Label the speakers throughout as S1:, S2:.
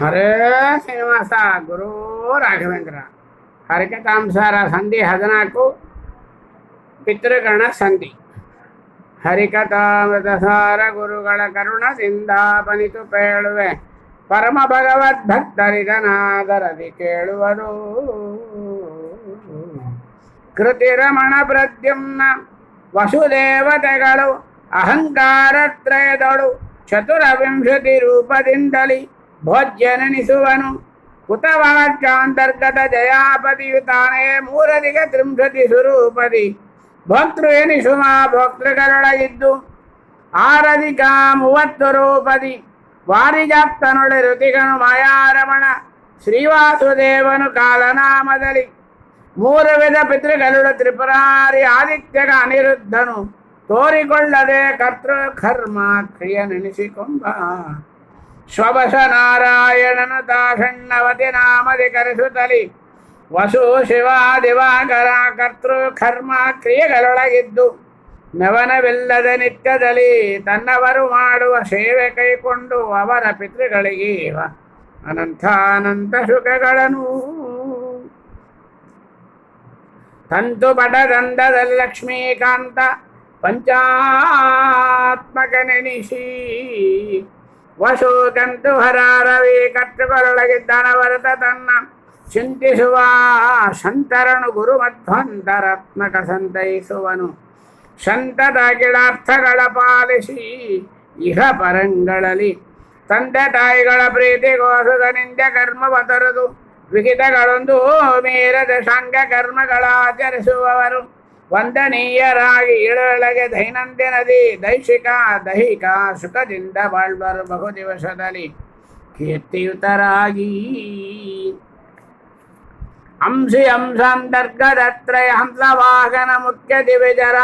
S1: ಹರೇ ಶ್ರೀನಿವಾಸ ಗುರು ರಾಘವೇಂದ್ರ ಹರಿಕಥಾಂಸಾರ ಸಂಧಿ 14 ಪಿತೃಗಣ ಸಂಧಿ. ಹರಿಕಥಾಮೃತಸಾರ ಗುರುಗಳ ಕರುಣದಿಂದಾಪನಿತು ಪೇಳುವೆ ಪರಮ ಭಗವದ್ಭಕ್ತರಿದನಾದರದಿ ಕೇಳುವರು. ಕೃತಿರಮಣ ಪ್ರದ್ಯುಮ್ನ ವಸುದೇವತೆಗಳು ಅಹಂಕಾರತ್ರಯದಳು ಚತುರವಿಂಶತಿ ರೂಪದಿಂದಲಿ ಭೋಜ್ಯನೆನಿಸುವನು. ಕುತವಾಚಾಂತರ್ಗತ ಜಯಾಪತಿಯುತಾನೇ ಮೂರದಿಗೆ ತ್ರಿಂಶತಿ ಸ್ವರೂಪದಿ ಭೋಕ್ತೃ ಎನಿಸುವ ಭೋಕ್ತೃಗಳೊಳಗಿದ್ದು ಆರಧಿಕ 30 ರೂಪದಿ ವಾರಿಜಾಪ್ತನೊಳೆ ಋತಿಗನು ಮಾಯಾರಮಣ ಶ್ರೀವಾಸುದೇವನು ಕಾಲನಾಮದಲ್ಲಿ ಮೂರು ವಿಧ ಪಿತೃಗರುಳು ತ್ರಿಪುರಾರಿ ಆದಿತ್ಯಗ ಅನಿರುದ್ಧನು ತೋರಿಕೊಳ್ಳದೆ ಕರ್ತೃ ಕರ್ಮ ಕ್ರಿಯನೆನಿಸಿಕೊಂಬ ಶ್ವವಶ ನಾರಾಯಣನ ದಾಷಣ್ಣವತಿ ನಾಮದಿ ಕರೆಸುತ್ತಲಿ ವಸು ಶಿವ ದಿವಾಕರ ಕರ್ತೃ ಕರ್ಮ ಕ್ರಿಯೆಗಳೊಳಗಿದ್ದು ನವನವಿಲ್ಲದ ನಿತ್ಯದಲ್ಲಿ ತನ್ನವರು ಮಾಡುವ ಸೇವೆ ಕೈಕೊಂಡು ಅವರ ಪಿತೃಗಳಿಗೆ ಅನಂತಾನಂತ ಸುಖಗಳನ್ನು ತಂತು ಬಡದಂದದಲ್ಲಿ ಲಕ್ಷ್ಮೀಕಾಂತ ಪಂಚಾತ್ಮಕನೆನಿಸಿ ವಸು ಕಂತು ಹರಾರವಿ ಕರ್ತುಗಳೊಳಗಿದ್ದನವರತ ತನ್ನ ಚಿಂತಿಸುವ ಶಂತರನು ಗುರು ಮಧ್ವಂತರಾತ್ಮಕ ಸಂತೈಸುವನು. ಸಂತತ ಗಿಳಾರ್ಥಗಳ ಪಾಲಿಸಿ ಇಹ ಪರಂಗಳಲ್ಲಿ ತಂದೆ ತಾಯಿಗಳ ಪ್ರೀತಿಗೋಸುಗ ನಿಂದ ಕರ್ಮವ ತೊರೆದು ವಿಹಿತಗಳೊಂದು ಮೀರದ ಸಂಘ ಕರ್ಮಗಳಾಚರಿಸುವವರು ವಂದನೀಯರಾಗಿ ಇಳೊಳಗೆ ದೈನಂದಿನದಿ ದೈಹಿಕ ಸುಖದಿಂದ ಬಾಳ್ವರು ಬಹು ದಿವಸದಲ್ಲಿ ಕೀರ್ತಿಯುತರಾಗಿ. ಅಂಶಿ ಅಂಶಾಂತರ್ಗದತ್ರಯ ಹಂಸವಾಹನ ಮುಖ್ಯ ದಿವಿಜರ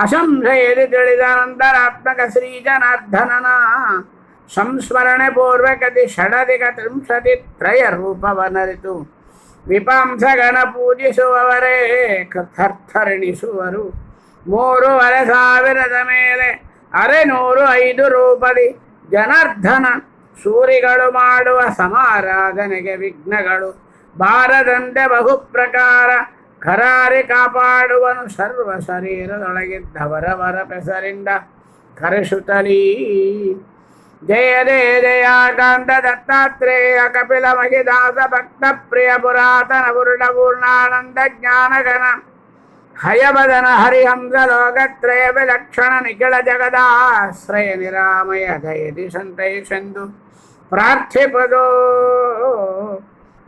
S1: ಅಸಂಶಯದಿ ತಿಳಿದ ನಂತರಾತ್ಮಕ ಶ್ರೀ ಜನಾರ್ದನನ ಸಂಸ್ಮರಣೆ ಪೂರ್ವಕದಿ ಷಡಧಿಕ ತ್ರಿಂಶತಿ ತ್ರಯ ರೂಪವನರಿತು ವಿಪಾಂಸಗಣ ಪೂಜಿಸುವವರೇ ಕಥರ್ಥರೆಣಿಸುವರು. 3,500 ಮೇಲೆ 605 ರೂಪದಿ ಜನಾರ್ದನ ಸೂರಿಗಳು ಮಾಡುವ ಸಮಾರಾಧನೆಗೆ ವಿಘ್ನಗಳು ಬಾರದಂತೆ ಬಹು ಪ್ರಕಾರ ಖರಾರಿ ಕಾಪಾಡುವನು. ಸರ್ವ ಶರೀರದೊಳಗಿದ್ದವರವರ ಪೆಸರಿಂದ ಕರೆಸುತ್ತಲೀ ಜಯ ಜಯ ಜಯಾಕಾಂತ ದತ್ತಾತ್ರೇಯ ಕಪಿಲ ಮಹಿದಾಸ ಭಕ್ತ ಪ್ರಿಯ ಪುರಾತನ ಪುರುಡ ಪೂರ್ಣಾನಂದ ಜ್ಞಾನಗಣ ಹಯವದನ ಹರಿಹಂಸ ಲೋಕತ್ರಯ ವಿಲಕ್ಷಣ ನಿಖಿಳ ಜಗದಾಶ್ರಯ ನಿರಾಮಯ ದಯದಿ ಸಂತೈಸೆಂದು ಪ್ರಾರ್ಥಿಪದೋ.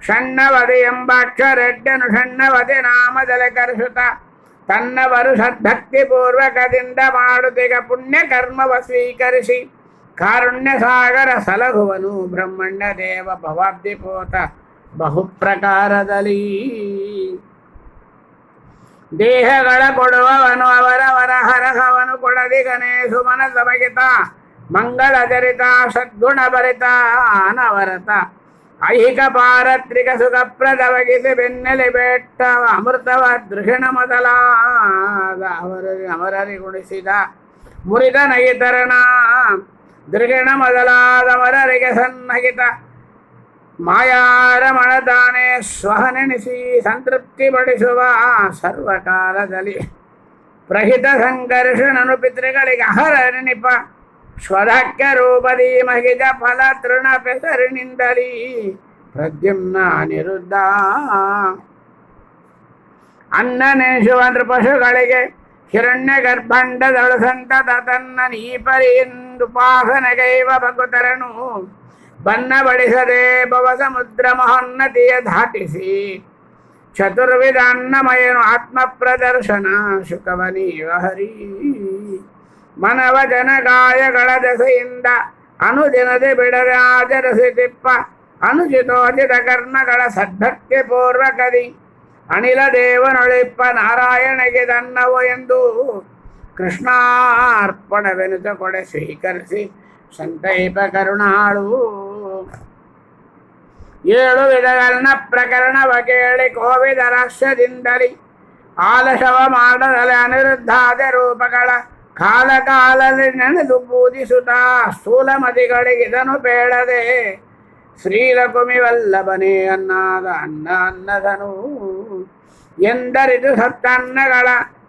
S1: ಷಣ್ಣವದಿ ಎಂಬಾಕ್ಷರೆಡ್ಡನು ಷಣ್ಣವದಿ ನಾಮದಲ್ಲಿ ಕರೆಸುತ್ತ ತನ್ನವರು ಸದ್ಭಕ್ತಿ ಪೂರ್ವಕದಿಂದ ಮಾಡುತ್ತಿಗ ಪುಣ್ಯ ಕರ್ಮವ ಸ್ವೀಕರಿಸಿ ಕಾರುಣ್ಯ ಸಾಗರ ಸಲಹುವನು. ಬ್ರಹ್ಮಣ್ಯ ದೇವ ಭವಾಬ್ದಿಪೋತ ಬಹುಪ್ರಕಾರದಲ್ಲಿ ದೇಹಗಳ ಕೊಡುವವನು ಅವರವರ ಹರಹವನು ಕೊಡದಿ ಗಣೇಶು ಮನಸ ಬಗಿತ ಮಂಗಳ ಚರಿತ ಸದ್ಗುಣ ಭರಿತ ಅನವರತ ಐಹಿಕ ಪಾರತ್ರಿಕ ಸುಖಪ್ರದ ಬಗಿಸಿ ಬೆನ್ನೆಲೆ ಬೆಟ್ಟ ಅಮೃತವ ದೃಷಣ ಮೊದಲಾದ ಅಮರರಿ ಗುಣಿಸಿದ ಮುರಿದ ನಗಿತರಣ ದೃಗಿಣ ಮೊದಲಾದವರರಿಗೆ ಸನ್ನಗಿತ ಮಾಯಾರಮಣ ತಾನೇ ಸ್ವಹನೆನಿಸಿ ಸಂತೃಪ್ತಿ ಪಡಿಸುವ ಸರ್ವಕಾಲದಲ್ಲಿ ಪ್ರಹಿತ ಸಂಕರ್ಷಣನು ಪಿತೃಗಳಿಗೆ ಅಹರನಿಪ ಸ್ವಧಾಕ್ಯ ರೂಪದಿ ಮಹಿಜ ಫಲ ತೃಣ ಪೆಸರಿನಿಂದಲೀ ಪ್ರದ್ಯುಮ್ನ ಅನಿರುದ್ಧ ಅನ್ನ ನೆನೆಸುವ ನೃಪಶುಗಳಿಗೆ ಹಿರಣ್ಯ ಗರ್ಭಂಡದಳು ಸಂತತ ತನ್ನ ನೀಪರಿಯಿಂದುಪಾಸನೆಗೈವ ಭಕುತರನು ಬನ್ನ ಬಡಿಸದೆ ಭವ ಸಮುದ್ರ ಮಹೋನ್ನತಿಯ ಧಾಟಿಸಿ ಚತುರ್ವಿಧ ಅನ್ನಮಯನು ಆತ್ಮ ಪ್ರದರ್ಶನ ಶುಕವನೀವ ಹರಿ ಮನವ ಜನಗಾಯಗಳ ದೆಸೆಯಿಂದ ಅನುದಿನದೆ ಬಿಡದೆ ಆಚರಿಸಿ ತಿಪ್ಪ ಅನುಚಿತೋಚಿತ ಕರ್ಮಗಳ ಸದ್ಭಕ್ತಿ ಪೂರ್ವಕದಿ ಅನಿಲ ದೇವನೊಳಿಪ್ಪ ನಾರಾಯಣಗೆ ದನ್ನವು ಎಂದು ಕೃಷ್ಣಾರ್ಪಣವೆನುತ ಕೊಡೆ ಸ್ವೀಕರಿಸಿ ಸಂತೈಪ ಕರುಣಾಳು. 7 ವಿಧಗಳನ್ನ ಪ್ರಕರಣವ ಕೇಳಿ ಕೋವಿದ ರಾಷ್ಟ್ರದಿಂದಲಿ ಆಲಶವ ಮಾಡದಲೆ ಅನಿರುದ್ಧಾದ ರೂಪಗಳ ಕಾಲ ಕಾಲದಲ್ಲಿ ನೆನೆದು ಪೂಜಿಸುತ್ತಾ ಸ್ಥೂಲ ಮತಿಗಳಿಗೆ ಇದನ್ನು ಬೇಡದೆ ಶ್ರೀಲಕುಮಿ ವಲ್ಲಭನೇ ಅನ್ನಾದ ಅನ್ನದನು ಎಂದರಿದು ಸತ್ತನ್ನಗಳ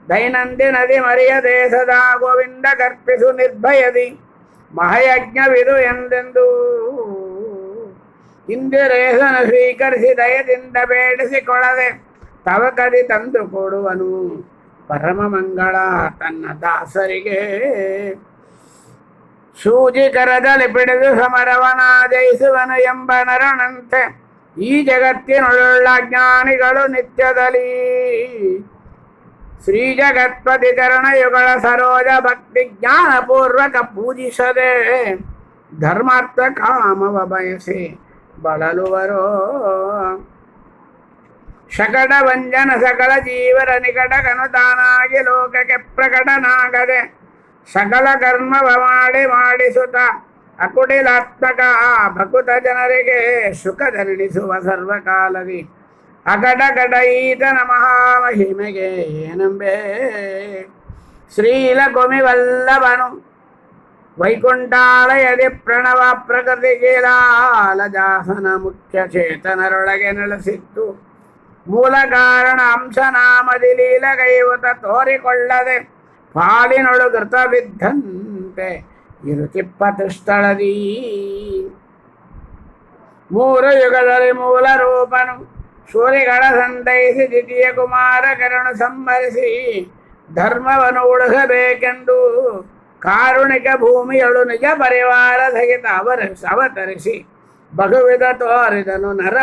S1: ದೈನಂದಿನದಿ ಮರೆಯದೆ ಸದಾ ಗೋವಿಂದ ಕರ್ಪಿಸು ನಿರ್ಭಯದಿ ಮಹಾಯಜ್ಞವಿದು ಎಂದೆಂದು ಇಂದಿರೇಸನು ಸ್ವೀಕರಿಸಿ ದಯದಿಂದ ಬೇಡಿಸಿಕೊಳ್ಳದೆ ತವಕದಿ ತಂದು ಕೊಡುವನು ಪರಮ ಮಂಗಳ ತನ್ನ ದಾಸರಿಗೆ. ಸೂಜಿ ಕರದಲ್ಲಿ ಪಿಡಿದು ಸಮರವನ ಜಯಿಸುವನು ಎಂಬ ನರನಂತೆ ಈ ಜಗತ್ತಿನೊಳ್ಳ ಜ್ಞಾನಿಗಳು ನಿತ್ಯದಲ್ಲಿ ಶ್ರೀ ಜಗತ್ಪತಿ ಚರಣಯುಗಳ ಸರೋಜ ಭಕ್ತಿ ಜ್ಞಾನಪೂರ್ವಕ ಪೂಜಿಸದೆ ಧರ್ಮಾರ್ಥ ಕಾಮವ ಬಯಸಿ ಬಳಲುವರೋ. ಶಕಟ ವಂಜನ ಸಕಲ ಜೀವರ ನಿಕಟಕನು ತಾನಾಗಿ ಲೋಕಕ್ಕೆ ಪ್ರಕಟನಾಗದೆ ಸಕಲ ಕರ್ಮವ ಮಾಡಿಸುತ್ತ ಅಕುಟಿಲಾತ್ಮಕ ಭಕುತ ಜನರಿಗೆ ಸುಖದಲ್ಲಿಸುವ ಸರ್ವಕಾಲದಿ ಅಕಟಕಟ ಈತನ ಮಹಾಮಹಿಮೆಗೆ ಏನಂಬೆ. ಶ್ರೀಲಕುಮಿ ವಲ್ಲಭನು ವೈಕುಂಠಾಲಯದಿ ಪ್ರಣವ ಪ್ರಕೃತಿ ಕೀಲಾಲಜಾಸನ ಮುಖ್ಯ ಚೇತನರೊಳಗೆ ನೆಲೆಸಿತ್ತು ಮೂಲ ಕಾರಣ ಅಂಶನಾಮದಿ ಲೀಲಗೈವತ ತೋರಿಕೊಳ್ಳದೆ ಪಾಲಿನೊಳು ಕೃತ ಬಿದ್ದಂತೆ ಇರುತಿಪ್ಪತ್ತು ಸ್ಥಳದಿ ಮೂರು ಯುಗದಲ್ಲಿ ಮೂಲ ರೂಪನು ಸೂರ್ಯಗಳ ಸಂತೈಸಿ ದ್ವಿತೀಯ ಕುಮಾರ ಕರುಣ ಸಂಹರಿಸಿ ಧರ್ಮವನ್ನು ಉಳಿಸಬೇಕೆಂದು ಕಾರುಣಿಕ ಭೂಮಿಯಳು ನಿಜ ಪರಿವಾರ ಸಹಿತ ಅವತರಿಸಿ ಬಹುವಿಧ ತೋರಿದನು ನರ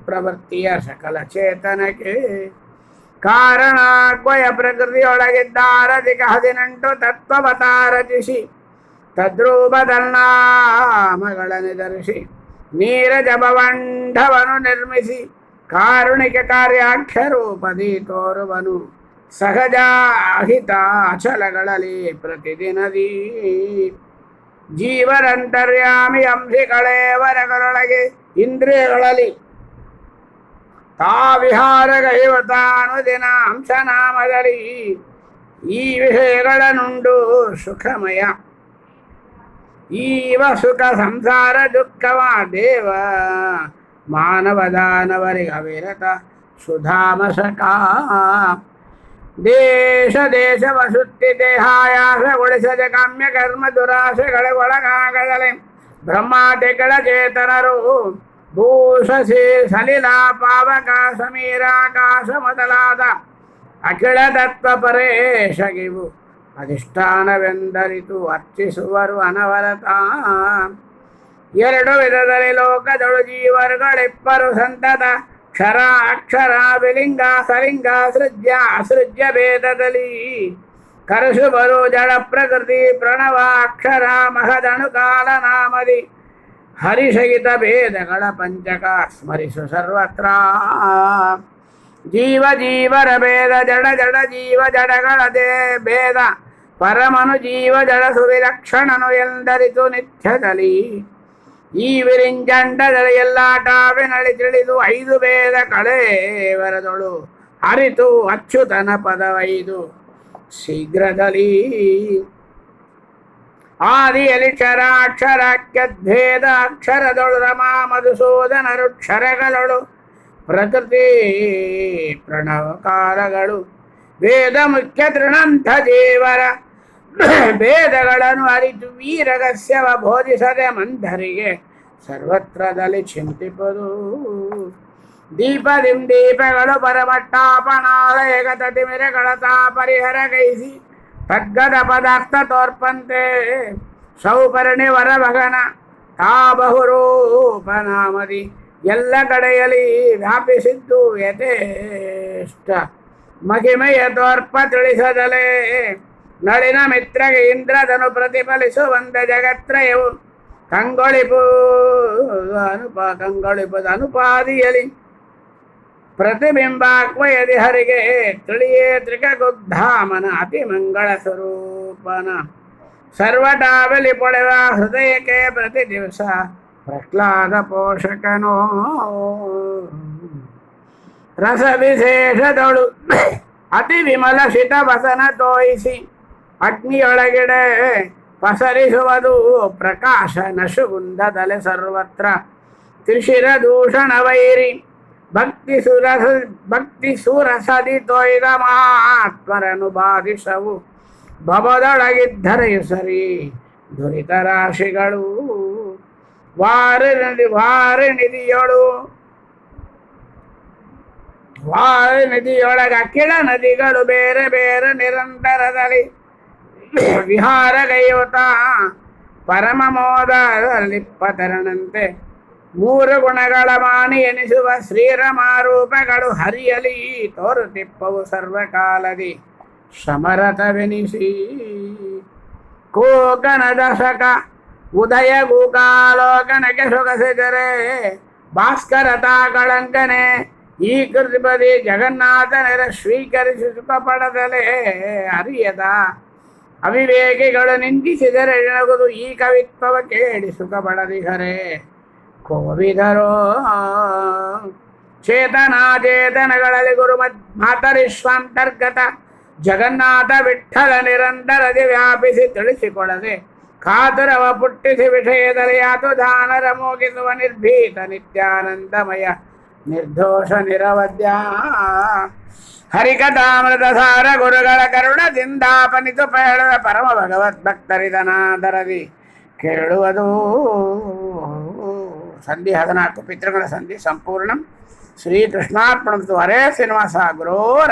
S1: ಪ್ರವೃತ್ತಿಯ ಸಕಲ ಚೇತನಕ್ಕೆ. ಕಾರಣಾಕ್ವಯ ಪ್ರಕೃತಿಯೊಳಗಿದ್ದಾರಧಿಕ 18 ತತ್ವವತಾರಚಿಸಿ ತದ್ರೂಪದನ್ನಾಮಗಳನ್ನು ಧರಿಸಿ ನೀರಜ ಭವಂಡವನ್ನು ನಿರ್ಮಿಸಿ ಕಾರುಣಿಕ ಕಾರ್ಯಾಕ್ಷರೂಪದಿ ತೋರುವನು ಸಹಜ ಅಹಿತ ಅಚಲಗಳಲ್ಲಿ ಪ್ರತಿದಿನದಿ ಜೀವರಂತರ್ಯಾಮಿ ಅಂಶಿಗಳೇವರಗಳೊಳಗೆ ಇಂದ್ರಿಯಗಳಲ್ಲಿ ತಾವಿಹಾರಗೈವತಾನು ದಿನ ಅಂಶನಾಮದಲ್ಲಿ ಈ ವಿಷಯಗಳನ್ನುಂಡು ಸುಖಮಯ ಈವ ಸುಖ ಸಂಸಾರ ದುಃಖವ ದೇವ ಮಾನವ ದಾನವರಿಗೆ ಅವಿರತ ಸುಧಾಮಸಕ ದೇಶ ದೇಶವ ಸುತ್ತಿ ದೇಹಾಯಾಸಗೊಳಿಸದೆ ಕಾಮ್ಯ ಕರ್ಮ ದುರಾಸೆಗಳ ಒಳಗಾಗದಲೆ ಬ್ರಹ್ಮಾದಿಗಳ ಚೇತನರು ಭೂಷಸಿ ಸಲಿಲ ಪಾವಕ ಸಮೀರಾಕಾಶ ಮೊದಲಾದ ಅಖಿಳ ತತ್ವ ಪರೇಶಗಿವು ಅಧಿಷ್ಠಾನವೆಂದರಿತು ಅರ್ಚಿಸುವರು ಅನವರತ. 2 ವಿಧದಲ್ಲಿ ಲೋಕದೊಳು ಜೀವರುಗಳಿಪ್ಪರು ಸಂತತ ಕ್ಷರ ಅಕ್ಷರ ವಿಲಿಂಗ ಸಲಿಂಗ ಸೃಜ್ಯ ಅಸೃಜ್ಯ ಭೇದದಲ್ಲಿ ಕರೆಸುವರು ಜಡ ಪ್ರಕೃತಿ ಪ್ರಣವ ಅಕ್ಷರ ಮಹದಣುಕಾಲ ನಾಮದಿ ಹರಿಸಹಿತ ಭೇದಗಳ ಪಂಚಕ ಸ್ಮರಿಸು ಸರ್ವತ್ರ. ಜೀವ ಜೀವರ ಭೇದ ಜಡ ಜಡ ಜೀವ ಜಡಗಳದೇ ಭೇದ ಪರಮನು ಜೀವ ಜಡ ಸುವಿಲಕ್ಷಣನು ಎಂದರಿತು ನಿತ್ಯದಲ್ಲಿ ಈ ವಿರಿಂಜಂಡದಲ್ಲಿ ಎಲ್ಲಾಟಾವಿನಳಿ ತಿಳಿದು 5 ಭೇದ ಕಳೇವರದೊಳು ಅರಿತು ಅಚ್ಯುತನ ಪದವೈದು ಶೀಘ್ರದಲ್ಲಿ ಆದಿಯಲ್ಲಿ ಕ್ಷರಾಕ್ಷರಾಖ್ಯದ್ಭೇದ ಅಕ್ಷರದೊಳು ರಮಾ ಮಧುಸೂದನರು ಕ್ಷರಗಳೊಳು ಪ್ರಕೃತಿ ಪ್ರಣವಕಾರಗಳು ವೇದ ಮುಖ್ಯ ತೃಣಂಥ ದೇವರ ಭೇದಗಳನ್ನು ಅರಿತು ವೀರಗಸ್ಯವ ಬೋಧಿಸದೆ ಮಂದರಿಗೆ ಸರ್ವತ್ರದಲ್ಲಿ ಚಿಂತಿಪದು. ದೀಪದಿಂ ದೀಪಗಳು ಪರಮಟ್ಟಾಪಣಾಲಯಗತ ತಿಮಿರಗಳ ತಾ ಪರಿಹರ ಗೈಸಿ ತದ್ಗದ ಪದಾರ್ಥ ತೋರ್ಪಂತೆ ಸೌಪರ್ಣಿ ವರಭಗನ ತಾ ಬಹುರೂಪ ನಾಮದಿ ಎಲ್ಲ ಕಡೆಯಲ್ಲಿ ವ್ಯಾಪಿಸಿದ್ದು ಯಥೇಷ್ಟ ಮಹಿಮೆಯ ತೋರ್ಪ ತಿಳಿಸದಲೇ ನಳಿನ ಮಿತ್ರಗೆ ಇಂದ್ರದನು ಪ್ರತಿಫಲಿಸುವಂತೆ ಜಗತ್ರಯವು ಕಂಗೊಳಿಪದ ಅನುಪಾದಿಯಲಿ ಪ್ರತಿಬಿಂಬಾಕ್ವಯದಿ ಹರಿಗೆ ತಿಳಿಯೇ ತ್ರಿಕಗುದ್ಧಾಮನ ಅತಿ ಮಂಗಳ ಸ್ವರೂಪನ ಸರ್ವಟಾಬಲಿ ಪೊಳೆವ ಹೃದಯಕ್ಕೆ ಪ್ರತಿ ದಿವಸ ಪ್ರಹ್ಲಾದ ಪೋಷಕನೋ ರಸ ವಿಶೇಷದೊಳು ಅತಿ ವಿಮಲ ಶಿತ ವಸನ ತೋಯಿಸಿ ಅಗ್ನಿಯೊಳಗಿಡೆ ಪಸರಿಸುವುದು ಪ್ರಕಾಶ ನಶುಗುಂದದಲೆ ಸರ್ವತ್ರ ತ್ರಿಶಿರ ದೂಷಣ ವೈರಿ ಭಕ್ತಿ ಸುರಸದಿ ತೊಯ್ದ ಮಹಾತ್ಮರನು ಬಾಧಿಸವು ಭವದೊಳಗಿದ್ದರೆ ಸರಿ ದುರಿತ ರಾಶಿಗಳು ವಾರನಿಧಿಯೊಳಗ ಅಖಿಳ ನದಿಗಳು ಬೇರೆ ಬೇರೆ ನಿರಂತರದಲ್ಲಿ ವಿಹಾರಗೈಯುತ ಪರಮ ಮೋದಲಿಪ್ಪತರನಂತೆ ಮೂರು ಗುಣಗಳ ಮಾನಿ ಎನಿಸುವ ಶ್ರೀರಮಾರೂಪಗಳು ಹರಿಯಲಿ ತೋರುತಿಪ್ಪವು ಸರ್ವಕಾಲದಿ ಸಮರತವೆನಿಸಿ ಕೋಕನ ದಶಕ ಉದಯ ಗೂಕಾಲೋಕನಕ್ಕೆ ಸೊಗಸಿದರೆ ಭಾಸ್ಕರತಾ ಕಳಂಕನೆ ಈ ಕೃತಿಪದಿ ಜಗನ್ನಾಥನೆರ ಸ್ವೀಕರಿಸಿ ಸುಖ ಪಡೆದಲೇ ಅರಿಯದ ಅವಿವೇಕಿಗಳು ನಿಂದಿಸಿದರೆ ನಗುದು ಈ ಕವಿತ್ವವ ಕೇಳಿ ಸುಖ ಪಡದಿಹರೆ ಕೋವಿದರೋ ಚೇತನಾಚೇತನಗಳಲ್ಲಿ ಗುರು ಮಾತರಿಶ್ವಾಂತರ್ಗತ ಜಗನ್ನಾಥ ವಿಠಲ ನಿರಂತರದಿ ವ್ಯಾಪಿಸಿ ತಿಳಿಸಿಕೊಡದೆ ಕಾತುರವ ಪುಟ್ಟಿಸಿ ವಿಷಯದಲ್ಲಿ ಯಾತು ದಾನರ ಮೋಗಿಸುವ ನಿರ್ಭೀತ ನಿತ್ಯಾನಂದಮಯ ನಿರ್ದೋಷ ನಿರವದ್ಯ ಹರಿಕಥಾಮೃತ ಸಾರ ಗುರುಗಳ ಕರುಣದಿಂದಾಪನಿತು ಪೇಳುವ ಪರಮ ಭಗವದ್ಭಕ್ತರಿದನಾದರದಿ ಕೇಳುವುದು ಸಂಧಿ 14 ಪಿತೃಗಳ ಸಂಧಿ ಸಂಪೂರ್ಣಂ ಶ್ರೀಕೃಷ್ಣಾರ್ಪಣಂ ಹರೇ ಶ್ರೀನಿವಾಸ ಗುರೋ